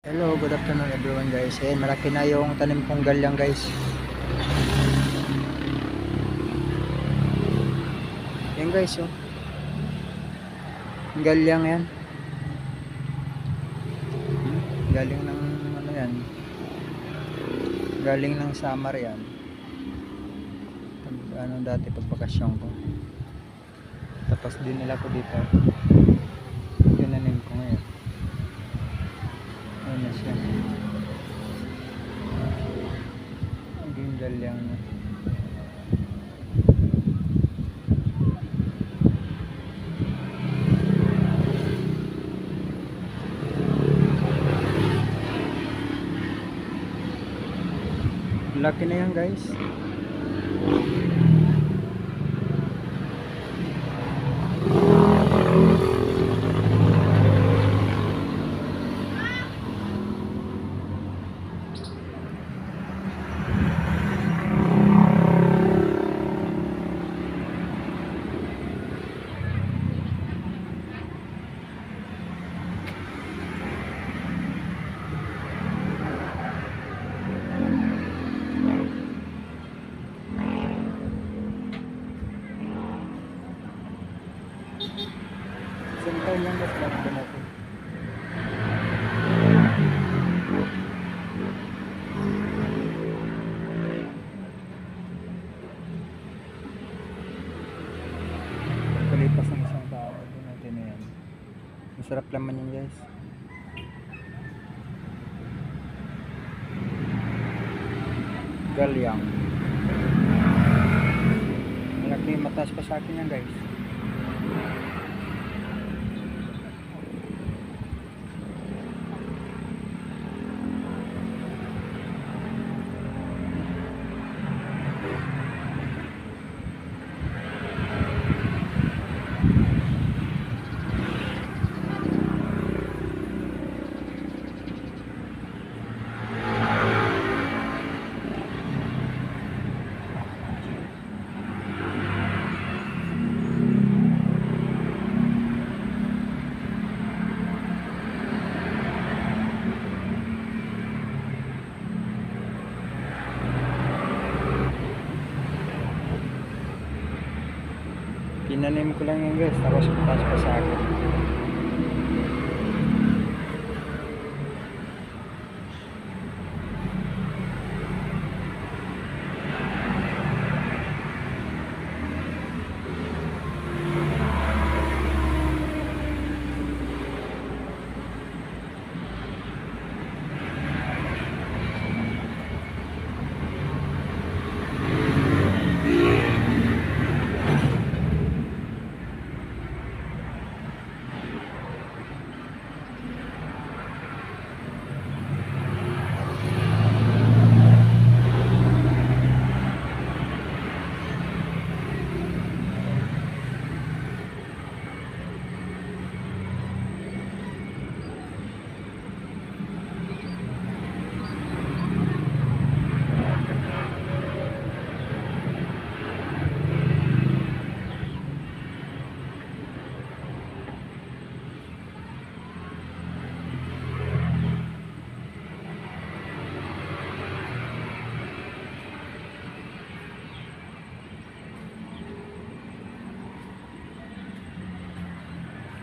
Hello, good afternoon everyone guys. Ayan, malaki na yung tanim kong galyang guys. Ayan guys, oh. Galyang yan. Galing ng ano yan. Galing ng summer yan. Ano dati pagbakasyon ko. Tapos dinala ko dito. Tinanim ko ngayon. Ayan na siya. Naging galyang na. Laki na yan guys. Isang taon lang guys, laki na natin. Pagkalipas ng isang taon, doon natin na yan. Masarap laman yan guys. Galyang. Malaki, mataas pa sa akin yan guys. Tinanim ko lang yan guys, tapos mataas pa sa akin.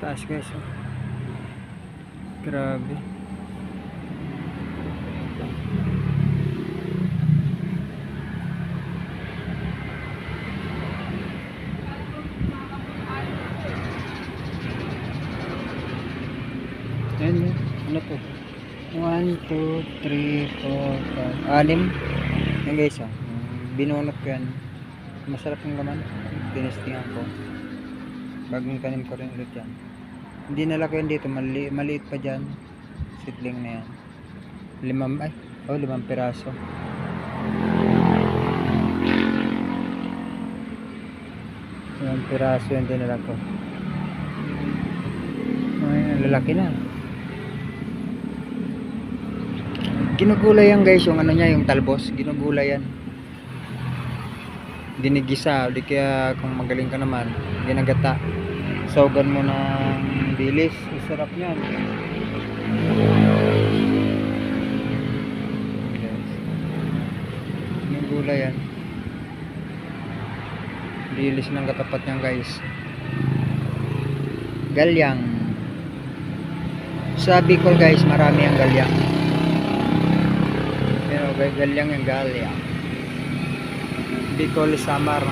Taas guys, oh. Grabe. Ayan yun. Ano to? 1, 2, 3, 4, 5, 6. Yan guys, oh. Binunot ko yan. Masarap yung laman. Tinestingan ko. Bagong tanim ko rin ulit yan. Hindi nalaki yan dito. Maliit pa dyan. Seedling na yan. 5 piraso. Limang piraso yan dinala ko. Ay, lalaki na. Ginugulay yan guys, yung ano niya, yung talbos. Ginugulay yan. Dinigisa, di kaya kung magaling ka naman, ginagata. Saugan mo ng bilis, sarap niyan. ginugulay yan. Lilis ng katapat niyan guys. Galyang. Sa Bicol guys, marami ang galyang. Pero galyang yung galyang. Bicol, Samar,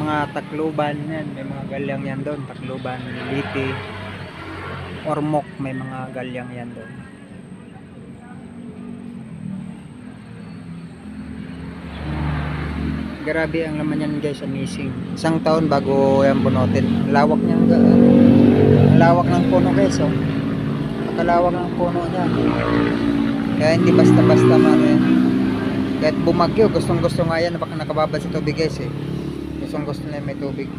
mga Tacloban yan, may mga galyang yan doon. Tacloban, Liti, Ormoc, may mga galyang yan doon. Grabe ang laman yan guys, amazing. Isang taon bago yan bunutin. Lawak niya, lawak ng puno guys, oh. Nakalawak ng puno niya. Kaya hindi basta-basta man yan. Kahit bumagyo, gustong gusto nga yan, baka nakababad sa tubig guys eh. Gustong gusto na may tubig.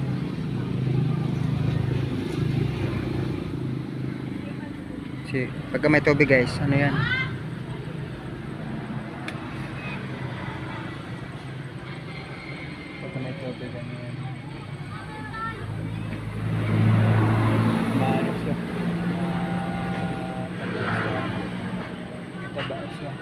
Kasi pagka may tubig guys, ano yan? Pagka may tubig, ano yan? Maano siya? Mataba siya.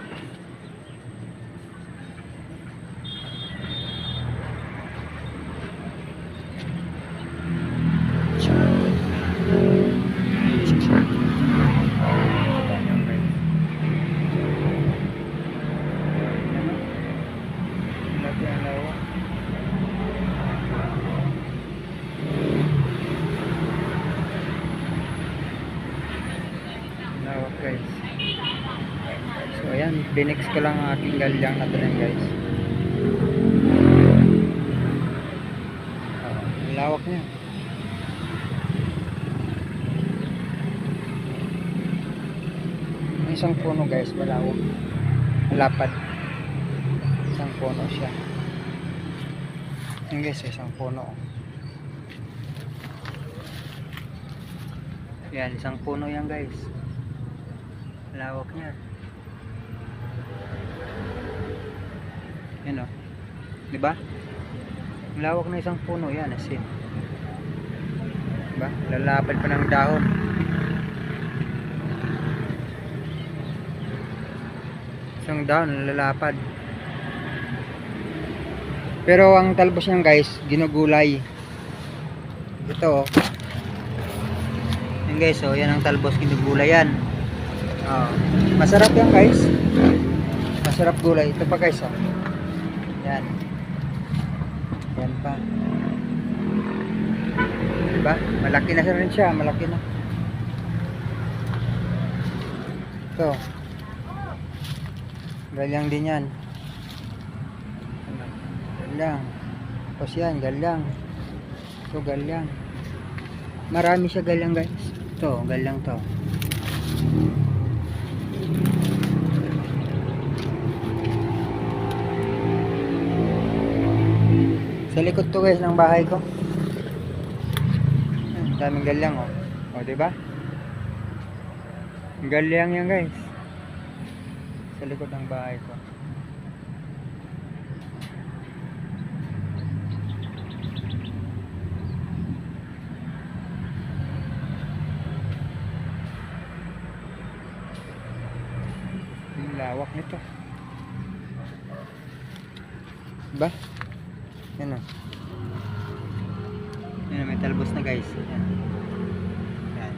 Guys, so ayan, binix ko lang ang aking galyang na tanan guys. Lawak niya. Isang puno guys, malawak, malapad. Isang puno siya. Yan guys, isang puno. Yan, isang puno yan guys. Lawak niya. Yan o. Diba? Lawak na isang puno yan. Asin. Diba? Lalapad pa ng dahon. Isang dahon lalapad. Pero ang talbos niyan guys, ginugulay. Ito o. Yan guys o. Yan ang talbos, ginugulay yan. Oh, masarap yan guys. Masarap gulay. Ito pa guys oh. Yan. Yan pa. Diba? Malaki na rin siya. Malaki na. Ito. Galyang din yan. Galyang. Tapos yan. Galyang. Ito galyang. Marami siya galyang guys. Ito. Galyang to. Sa likod to guys ng bahay ko. Daming galyang oh. O diba? Galyang yan guys. Sa likod ng bahay ko. Yung lawak nito. Diba? Yan o. Yan, may talbos na guys. Yan. Yan.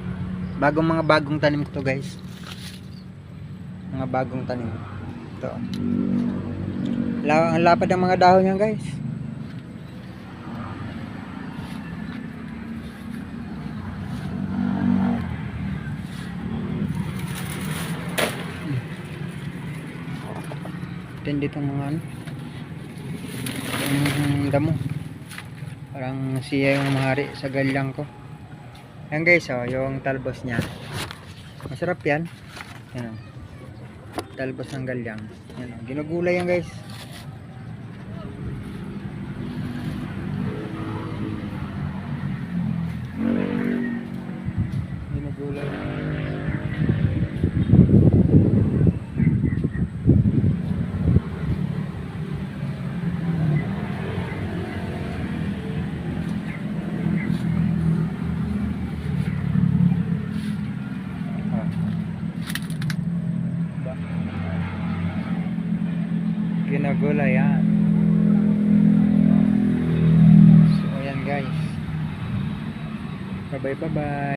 Mga bagong tanim ko to guys. Mga bagong tanim. Ito. Ang lapad ng mga dahon yan guys. Tindi itong mga ano. Yung damo. Parang siya yung mahari sa galyang ko. Yan guys oh, yung talbos niya. Masarap yan. Yan oh. Talbos ng galyang. Yan oh. Ginugulay yan guys. Ginugulay. Ginagulay yan. Bye-bye, bye-bye.